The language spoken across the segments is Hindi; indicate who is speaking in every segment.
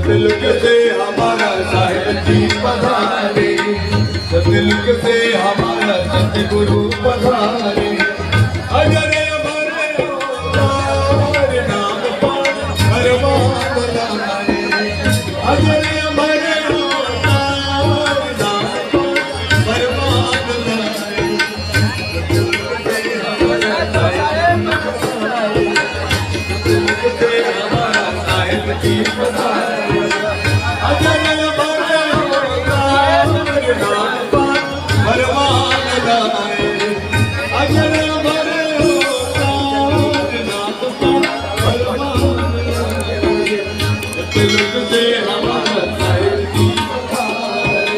Speaker 1: सतलुक से हमारा साहिब जी पधारे, सतलुक से हमारा सतगुरु पधारे। अजर अमर अवतार नाम पार परमात्मा लाए, अजर अमर अवतार नाम पार परमात्मा लाए। सतलुक से हमारा साहिब जी पधारे, अजर अमर अवतार नाम पार परमात्मा लाए, अजर अमर अवतार नाम पार परमात्मा लाए। सतलुक से हमारा साहिब जी पधारे।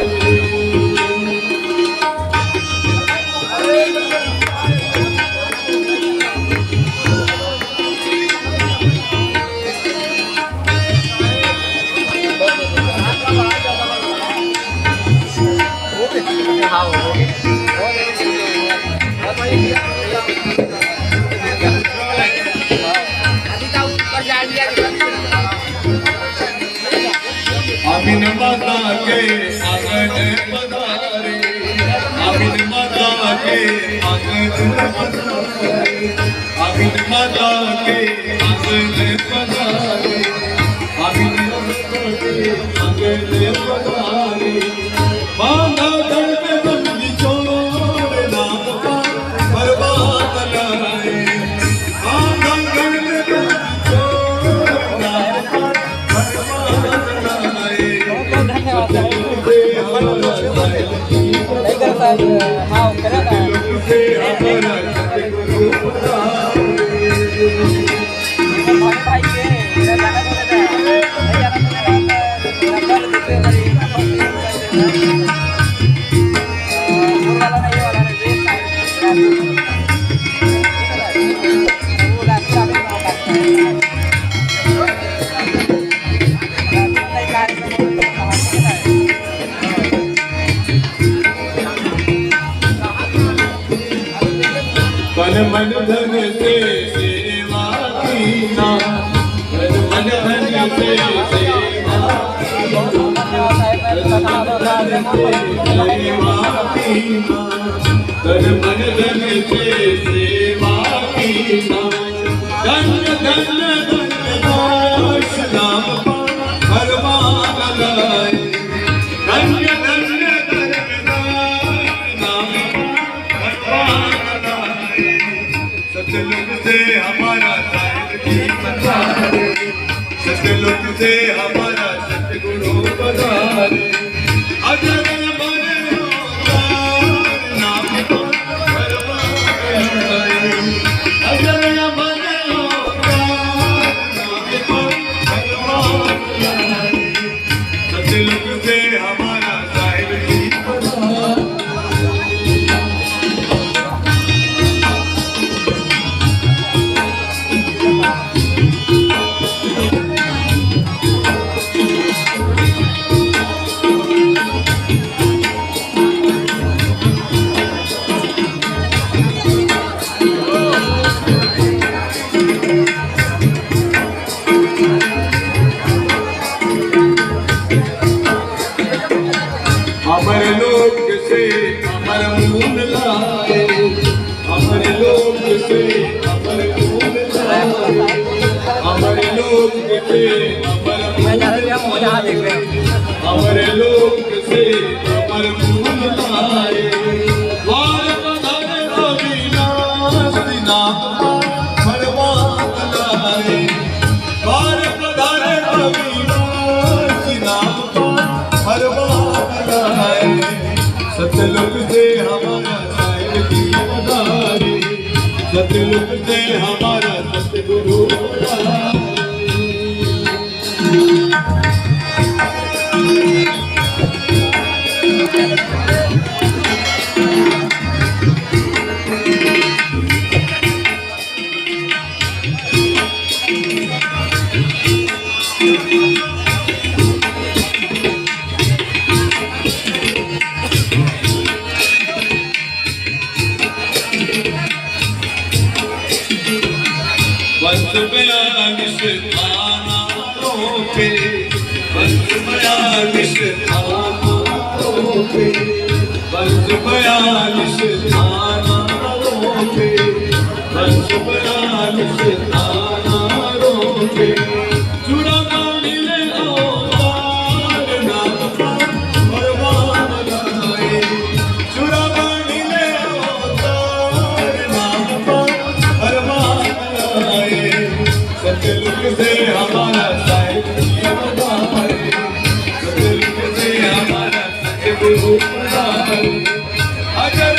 Speaker 1: आमीन माता के आंगन पधारे, आमीन माता के आंगन पधारे, आमीन माता के आंगन पधारे, आमीन माता के आंगन पधारे। बांधा दर पे बंदी चोर नाम पार परमात्मा लाए, बांधा दर पे बंदी चोर नाम पार परमात्मा लाए। सतलुक से हमारा साहिब जी पधारे, सतलुक से हमारा सतगुरु तन मन धन से सेवा कीना, तन मन धन से सेवा कीना, तन मन धन से सेवा कीना, तन मन धन से सेवा कीना। धन्य धन्य धन्य दास नाम पार परमात्मा लाए, धन्य धन्य धन्य दास नाम पार परमात्मा लाए। सतलुक से हमारा साहिब जी पधारे, सतलुक से हमारा सतगुरु पधारे। अजर अमर अवतार नाम पार परमात्मा लाए, अजर अमर अवतार नाम पार परमात्मा लाए। सतलुक से हमारा साहिब जी पधारे। अमर लोक से अमर मूल लाए, अमर लोक से अमर मूल लाए, अमर लोक से अमर मूल लाए, अमर लोक से अमर मूल लाए। द्वार पधारे अविनाशी नाम पार परमात्मा लाए, द्वार पधारे अविनाशी नाम पार परमात्मा लाए। सतलुक से हमारा साहिब जी पधारे, सतलुक से हमारा सतगुरु पधारे। वंश बयानिश खाना रोके, बयालीस थानों पे, बस बयालीस थानों पे, बस बयालीस थानों पे चुराना मिले अवतार नाम परवान लाए, चुराना मिले अवतार नाम परवान लाए, सतलुक से हमारा साहिब बताए, सतलुक से हमारा सतगुरु बताए, अगर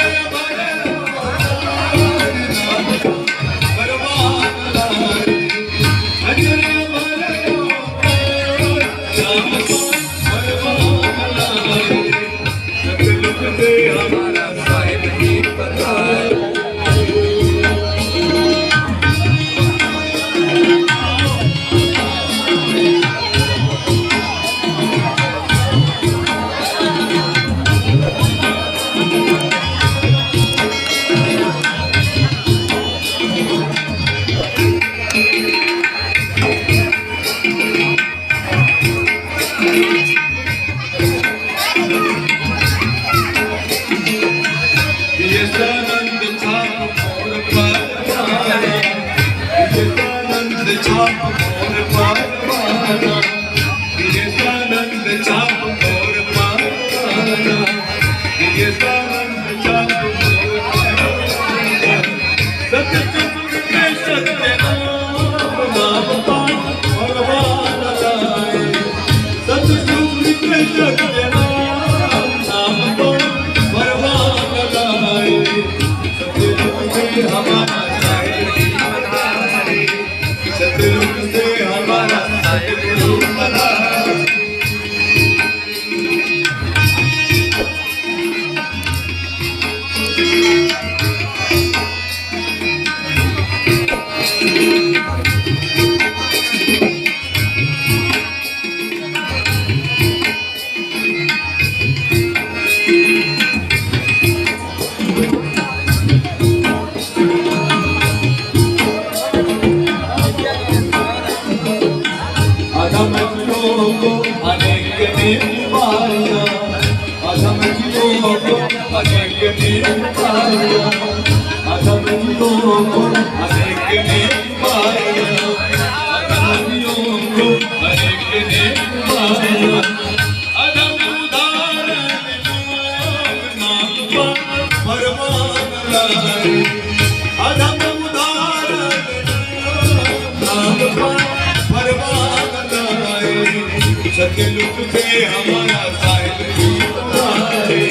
Speaker 1: सतलुक से हमारा साहिब जी बताए,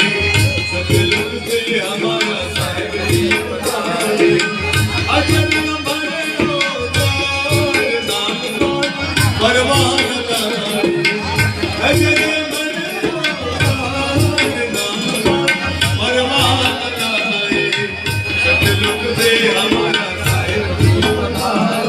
Speaker 1: सतलुक से हमारा साहिब जी बताए, अजर हमारे नाम परवान लाए, अजर हमारे नाम परवान लाए, सतलुक से हमारा साहिब जी बताए।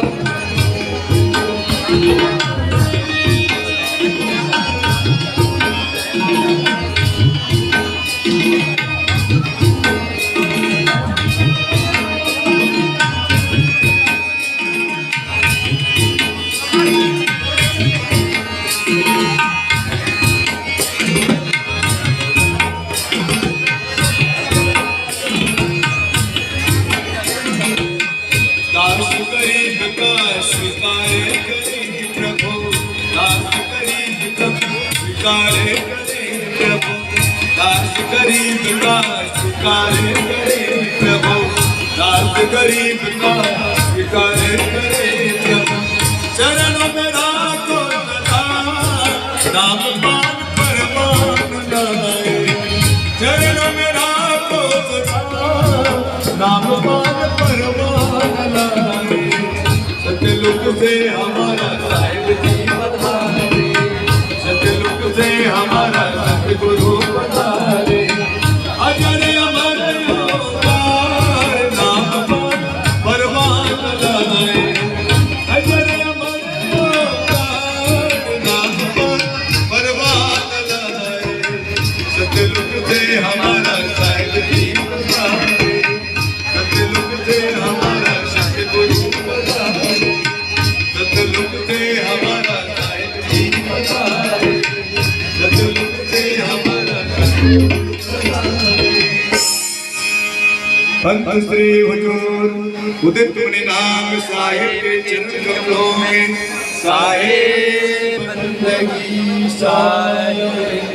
Speaker 1: दास गरीब का स्वीकारे करे प्रभु, दास गरीब का स्वीकारे करे प्रभु, चरणों में राखो सदा नाम पान परवान लाए, चरणों में राखो सदा नाम पान परवान लाए, सतलुक से हमारा साहिब जी बताए, सतलुक से हमारा सतगुरु बताए, अजर अमर अवतार नाम परवान लाए, अजर अमर अवतार नाम परवान लाए, सतलुक से हमारा साहिब जी बताए, सतलुक से हमारा सतगुरु बताए, सतलुक से हमारा साहिब जी बताए। सतगुरु से हमारा पंत श्री हुजूर उदित मुनि नाम साहिब के चरण कमलों में साहिब बंदगी साहिब